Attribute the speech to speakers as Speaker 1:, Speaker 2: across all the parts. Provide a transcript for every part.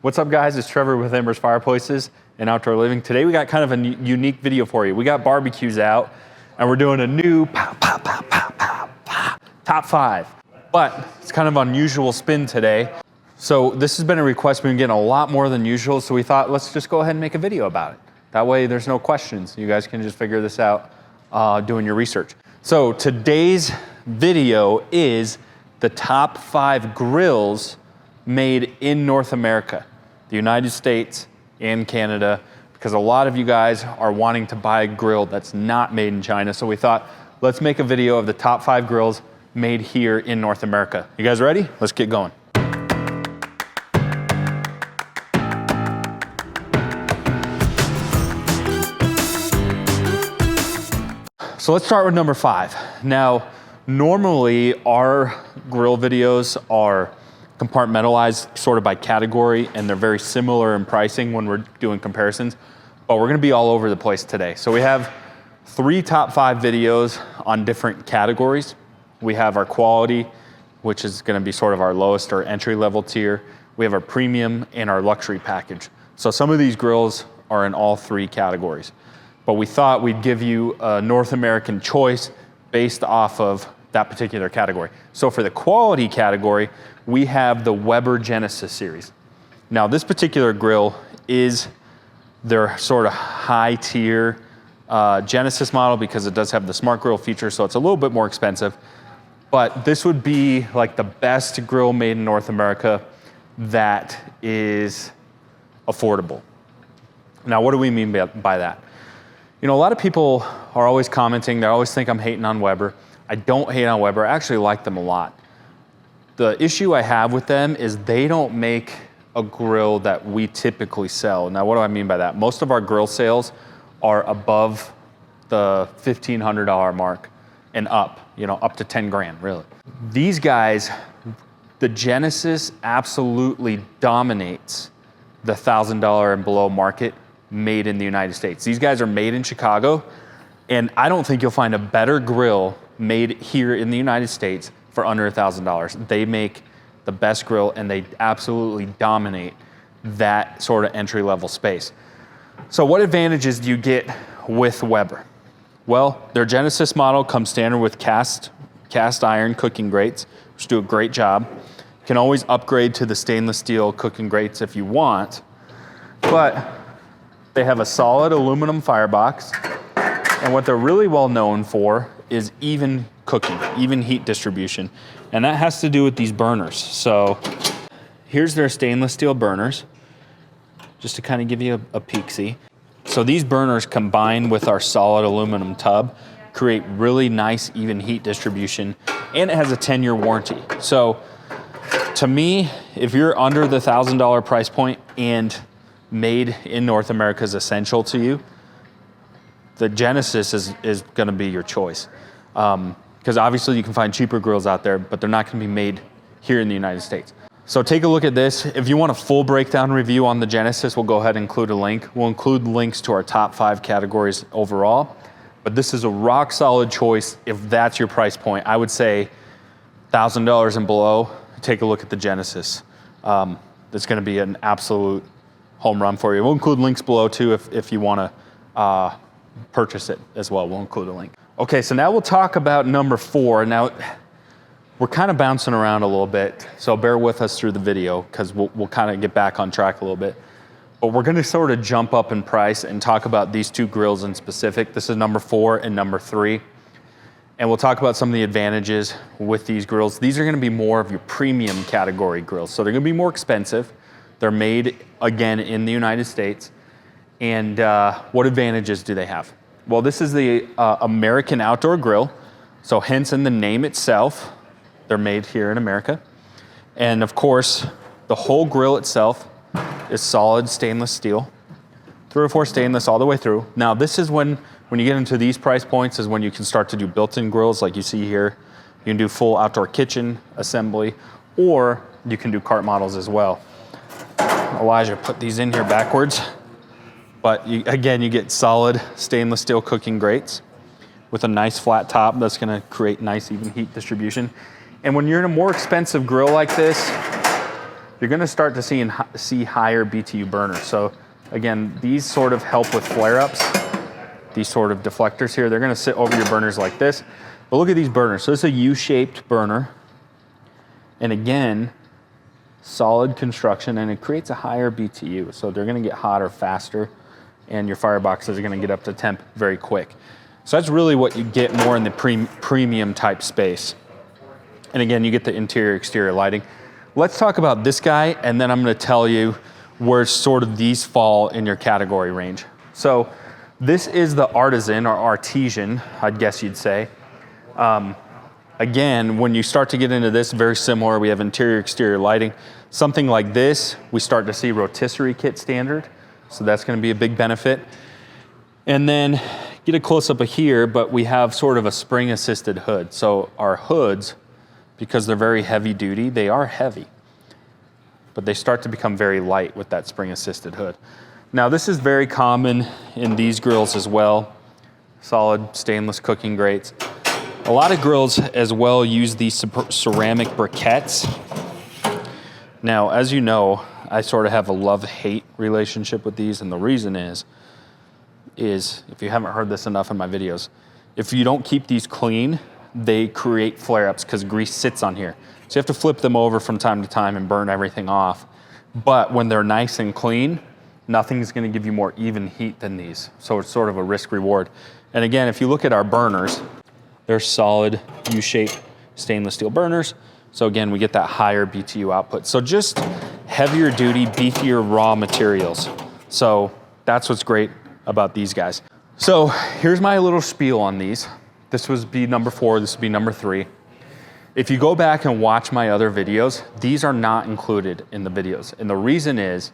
Speaker 1: What's up guys, it's Trevor with Embers Fireplaces and Outdoor Living. Today we got kind of a unique video for you. We got barbecues out and we're doing a new top 5. But it's kind of unusual spin today. So this has been a request we've been getting a lot more than usual, so we thought let's just go ahead and make a video about it. That way there's no questions. You guys can just figure this out doing your research. So today's video is the top 5 grills made in North America, the United States and Canada, because a lot of you guys are wanting to buy a grill that's not made in China. So we thought, let's make a video of the top 5 grills made here in North America. You guys ready? Let's get going. So let's start with number 5. Now, normally our grill videos are compartmentalized sort of by category, and they're very similar in pricing when we're doing comparisons, but we're gonna be all over the place today. So we have 3 top 5 videos on different categories. We have our quality, which is gonna be sort of our lowest or entry level tier. We have our premium and our luxury package. So some of these grills are in all 3 categories, but we thought we'd give you a North American choice based off of that particular category. So for the quality category, we have the Weber Genesis series. Now this particular grill is their sort of high tier Genesis model because it does have the smart grill feature, so it's a little bit more expensive. But this would be like the best grill made in North America that is affordable. Now what do we mean by that? You know, a lot of people are always commenting, they always think I'm hating on Weber. I don't hate on Weber, I actually like them a lot. The issue I have with them is they don't make a grill that we typically sell. Now, what do I mean by that? Most of our grill sales are above the $1,500 mark and up, you know, up to 10 grand, really. These guys, the Genesis absolutely dominates the $1,000 and below market made in the United States. These guys are made in Chicago, and I don't think you'll find a better grill made here in the United States for under $1,000. They make the best grill and they absolutely dominate that sort of entry level space. So what advantages do you get with Weber? Well, their Genesis model comes standard with cast iron cooking grates, which do a great job. You can always upgrade to the stainless steel cooking grates if you want, but they have a solid aluminum firebox, and what they're really well known for is even cooking, even heat distribution. And that has to do with these burners. So here's their stainless steel burners, just to kind of give you a peek-see. So these burners combined with our solid aluminum tub create really nice even heat distribution, and it has a 10-year warranty. So to me, if you're under the $1,000 price point and made in North America is essential to you, the Genesis is gonna be your choice. Because obviously you can find cheaper grills out there, but they're not gonna be made here in the United States. So take a look at this. If you want a full breakdown review on the Genesis, we'll go ahead and include a link. We'll include links to our top 5 categories overall, but this is a rock solid choice if that's your price point. I would say $1,000 and below, take a look at the Genesis. That's gonna be an absolute home run for you. We'll include links below too if you wanna purchase it as well. We'll include a link. Okay, so now we'll talk about number 4. Now, we're kind of bouncing around a little bit, so bear with us through the video because we'll kind of get back on track a little bit. But we're gonna sort of jump up in price and talk about these 2 grills in specific. This is number 4 and number 3. And we'll talk about some of the advantages with these grills. These are gonna be more of your premium category grills. So they're gonna be more expensive. They're made, again, in the United States. And what advantages do they have? Well, this is the American Outdoor Grill. So hence in the name itself, they're made here in America. And of course, the whole grill itself is solid stainless steel, 304 stainless all the way through. Now this is when you get into these price points is when you can start to do built-in grills like you see here. You can do full outdoor kitchen assembly, or you can do cart models as well. Elijah put these in here backwards. But again, you get solid stainless steel cooking grates with a nice flat top that's gonna create nice even heat distribution. And when you're in a more expensive grill like this, you're gonna start to see higher BTU burners. So again, these sort of help with flare-ups. These sort of deflectors here, they're gonna sit over your burners like this. But look at these burners. So it's a U-shaped burner. And again, solid construction, and it creates a higher BTU. So they're gonna get hotter faster, and your fireboxes are gonna get up to temp very quick. So that's really what you get more in the premium type space. And again, you get the interior exterior lighting. Let's talk about this guy, and then I'm gonna tell you where sort of these fall in your category range. So this is the Artisan or Artesian, I'd guess you'd say. Again, when you start to get into this, very similar. We have interior exterior lighting. Something like this, we start to see rotisserie kit standard. So that's gonna be a big benefit. And then get a close up of here, but we have sort of a spring assisted hood. So our hoods, because they're very heavy duty, they are heavy, but they start to become very light with that spring assisted hood. Now this is very common in these grills as well. Solid stainless cooking grates. A lot of grills as well use these ceramic briquettes. Now, as you know, I sort of have a love-hate relationship with these, and the reason is if you haven't heard this enough in my videos, if you don't keep these clean, they create flare-ups because grease sits on here. So you have to flip them over from time to time and burn everything off. But when they're nice and clean, nothing's gonna give you more even heat than these. So it's sort of a risk reward. And again, if you look at our burners, they're solid U-shaped stainless steel burners. So again, we get that higher BTU output. So just heavier duty, beefier raw materials. So that's what's great about these guys. So here's my little spiel on these. This would be number 4, this would be number 3. If you go back and watch my other videos, these are not included in the videos. And the reason is,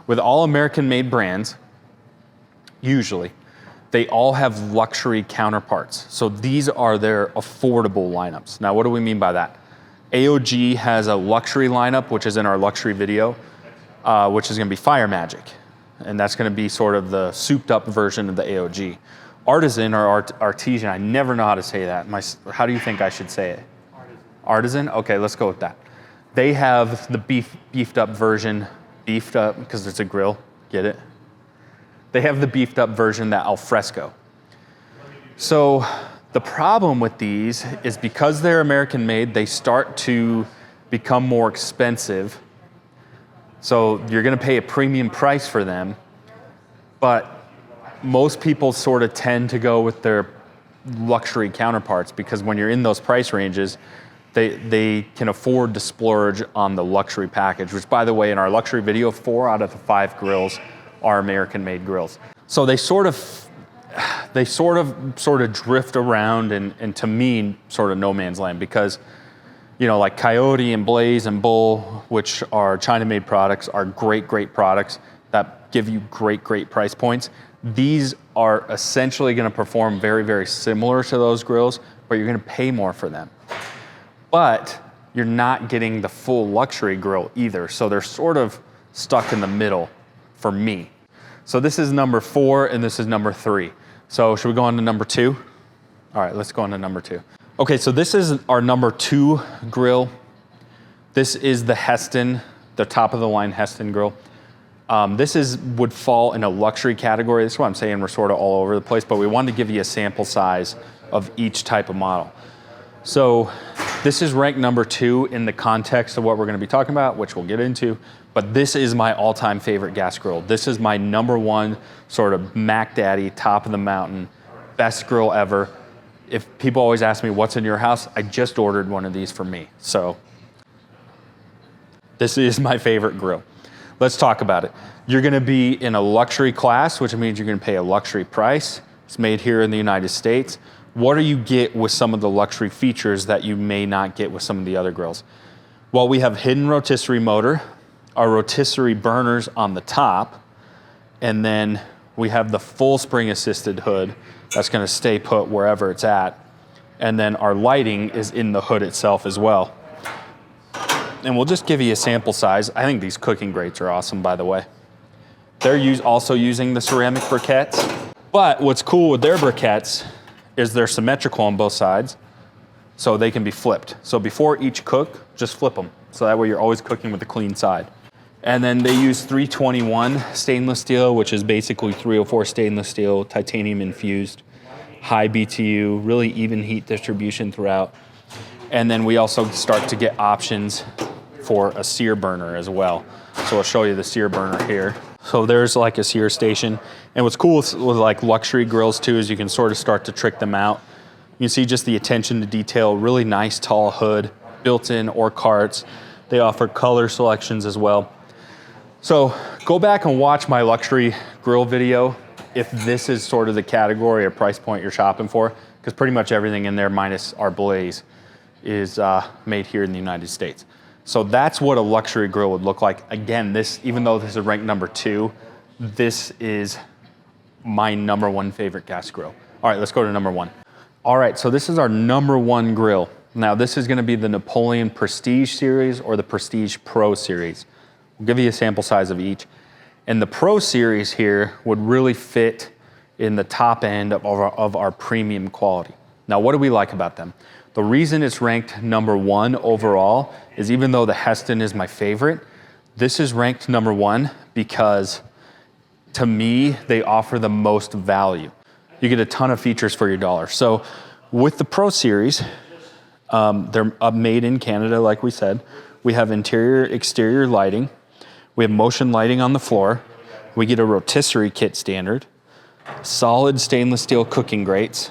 Speaker 1: with all American made brands, usually, they all have luxury counterparts. So these are their affordable lineups. Now, what do we mean by that? AOG has a luxury lineup, which is in our luxury video, which is gonna be Fire Magic. And that's gonna be sort of the souped up version of the AOG. Artisan or Artesian, I never know how to say that. How do you think I should say it? Artisan? Okay, let's go with that. They have the beefed up version, beefed up because it's a grill, get it? They have the beefed up version, that al fresco. So the problem with these is because they're American made, they start to become more expensive. So you're gonna pay a premium price for them, but most people sort of tend to go with their luxury counterparts because when you're in those price ranges, they can afford to splurge on the luxury package, which by the way, in our luxury video, 4 out of the 5 grills are American made grills. So they sort of drift around and to me, sort of no man's land because, you know, like Coyote and Blaze and Bull, which are China made products, are great products that give you great price points. These are essentially gonna perform very similar to those grills, but you're gonna pay more for them. But you're not getting the full luxury grill either. So they're sort of stuck in the middle for me. So this is number 4 and this is number 3. So should we go on to number 2? All right, let's go on to number 2. Okay, so this is our number 2 grill. This is the Heston, the top of the line Heston grill. This would fall in a luxury category. That's what I'm saying, we're sort of all over the place, but we wanted to give you a sample size of each type of model. So this is ranked number 2 in the context of what we're gonna be talking about, which we'll get into, but this is my all-time favorite gas grill. This is my number 1 sort of Mac Daddy, top of the mountain, best grill ever. If people always ask me, what's in your house? I just ordered one of these for me. So this is my favorite grill. Let's talk about it. You're gonna be in a luxury class, which means you're gonna pay a luxury price. It's made here in the United States. What do you get with some of the luxury features that you may not get with some of the other grills? Well, we have hidden rotisserie motor, our rotisserie burners on the top, and then we have the full spring assisted hood that's gonna stay put wherever it's at. And then our lighting is in the hood itself as well. And we'll just give you a sample size. I think these cooking grates are awesome, by the way. They're also using the ceramic briquettes, but what's cool with their briquettes is they're symmetrical on both sides, so they can be flipped. So before each cook, just flip them. So that way you're always cooking with a clean side. And then they use 321 stainless steel, which is basically 304 stainless steel, titanium infused, high BTU, really even heat distribution throughout. And then we also start to get options for a sear burner as well. So I'll show you the sear burner here. So there's like a sear station. And what's cool with like luxury grills too is you can sort of start to trick them out. You can see just the attention to detail, really nice tall hood, built-in or carts. They offer color selections as well. So go back and watch my luxury grill video if this is sort of the category or price point you're shopping for, because pretty much everything in there minus our blaze is made here in the United States. So that's what a luxury grill would look like. Again, this, even though this is ranked number 2, this is my number 1 favorite gas grill. All right, let's go to number 1. All right, so this is our number 1 grill. Now this is gonna be the Napoleon Prestige series or the Prestige Pro series. We'll give you a sample size of each. And the Pro series here would really fit in the top end of our premium quality. Now, what do we like about them? The reason it's ranked number 1 overall is even though the Heston is my favorite, this is ranked number 1 because to me, they offer the most value. You get a ton of features for your dollar. So with the Pro series, they're made in Canada, like we said. We have interior, exterior lighting. We have motion lighting on the floor. We get a rotisserie kit standard, solid stainless steel cooking grates.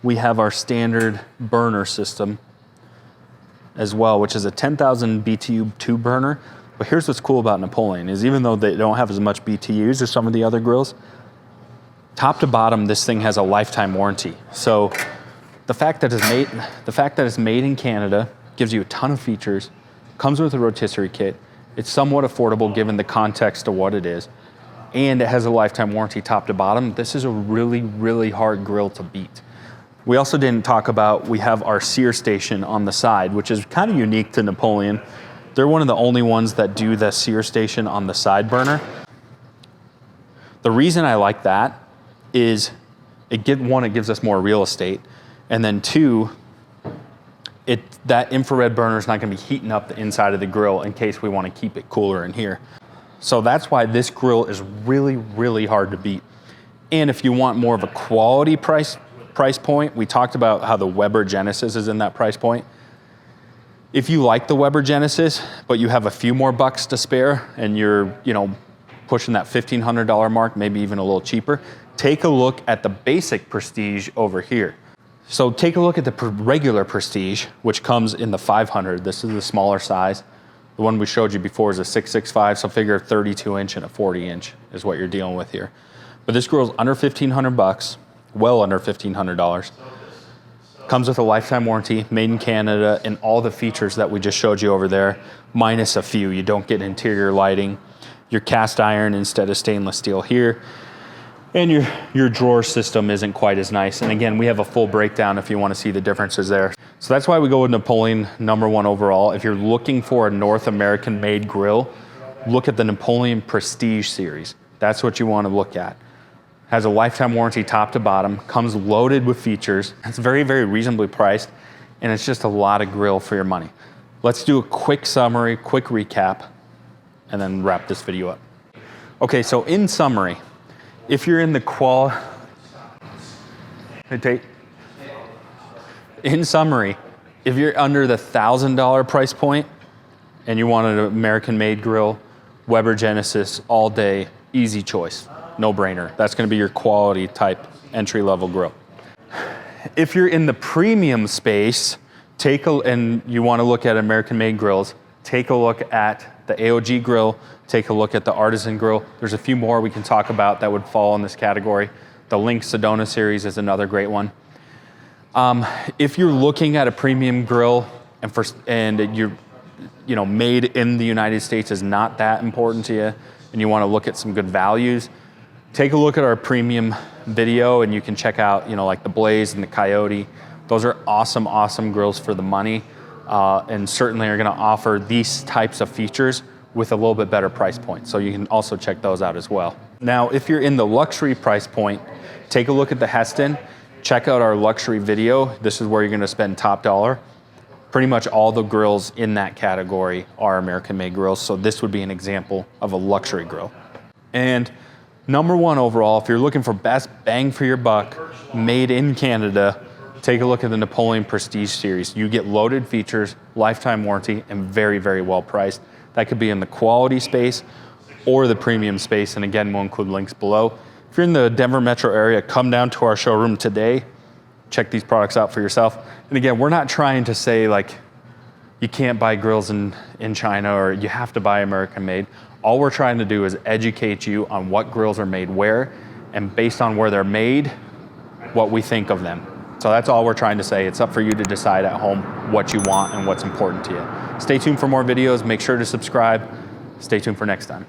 Speaker 1: We have our standard burner system as well, which is a 10,000 BTU 2 burner. But here's what's cool about Napoleon is even though they don't have as much BTUs as some of the other grills, top to bottom, this thing has a lifetime warranty. So the fact that it's made in Canada gives you a ton of features, comes with a rotisserie kit. It's somewhat affordable given the context of what it is, and it has a lifetime warranty top to bottom. This is a really, really hard grill to beat. We also didn't talk about, we have our sear station on the side, which is kind of unique to Napoleon. They're one of the only ones that do the sear station on the side burner. The reason I like that is it gives us more real estate, and then 2, that infrared burner is not going to be heating up the inside of the grill in case we want to keep it cooler in here. So that's why this grill is really, really hard to beat. And if you want more of a quality price point, we talked about how the Weber Genesis is in that price point. If you like the Weber Genesis, but you have a few more bucks to spare and you're, pushing that $1,500 mark, maybe even a little cheaper, take a look at the basic Prestige over here. So take a look at the regular Prestige, which comes in the 500. This is the smaller size. The one we showed you before is a 665, so figure a 32-inch and a 40-inch is what you're dealing with here. But this grill's under 1,500 bucks, well under $1,500. Comes with a lifetime warranty, made in Canada, and all the features that we just showed you over there, minus a few. You don't get interior lighting, your cast iron instead of stainless steel here. And your drawer system isn't quite as nice. And again, we have a full breakdown if you want to see the differences there. So that's why we go with Napoleon number 1 overall. If you're looking for a North American made grill, look at the Napoleon Prestige series. That's what you want to look at. Has a lifetime warranty top to bottom, comes loaded with features. It's very, very reasonably priced, and it's just a lot of grill for your money. Let's do a quick summary, quick recap, and then wrap this video up. Okay, so in summary, if you're in the in summary, if you're under the $1,000 price point and you want an American-made grill, Weber Genesis all day, easy choice, no brainer. That's gonna be your quality type entry-level grill. If you're in the premium space, and you wanna look at American-made grills, take a look at the AOG grill, take a look at the Artisan grill. There's a few more we can talk about that would fall in this category. The Link Sedona series is another great one. If you're looking at a premium grill and you're made in the United States is not that important to you and you want to look at some good values, take a look at our premium video and you can check out like the Blaze and the Coyote. Those are awesome, awesome grills for the money. And certainly are going to offer these types of features with a little bit better price point. So you can also check those out as well. Now, if you're in the luxury price point, take a look at the Heston, check out our luxury video. This is where you're going to spend top dollar. pretty much all the grills in that category are American-made grills, so this would be an example of a luxury grill. And number one overall, if you're looking for best bang for your buck, made in Canada, take a look at the Napoleon Prestige series. You get loaded features, lifetime warranty, and very, very well priced. That could be in the quality space or the premium space, and again, we'll include links below. If you're in the Denver metro area, come down to our showroom today, check these products out for yourself. And again, we're not trying to say like, you can't buy grills in China or you have to buy American made. All we're trying to do is educate you on what grills are made where, and based on where they're made, what we think of them. So that's all we're trying to say. It's up for you to decide at home what you want and what's important to you. Stay tuned for more videos. Make sure to subscribe. Stay tuned for next time.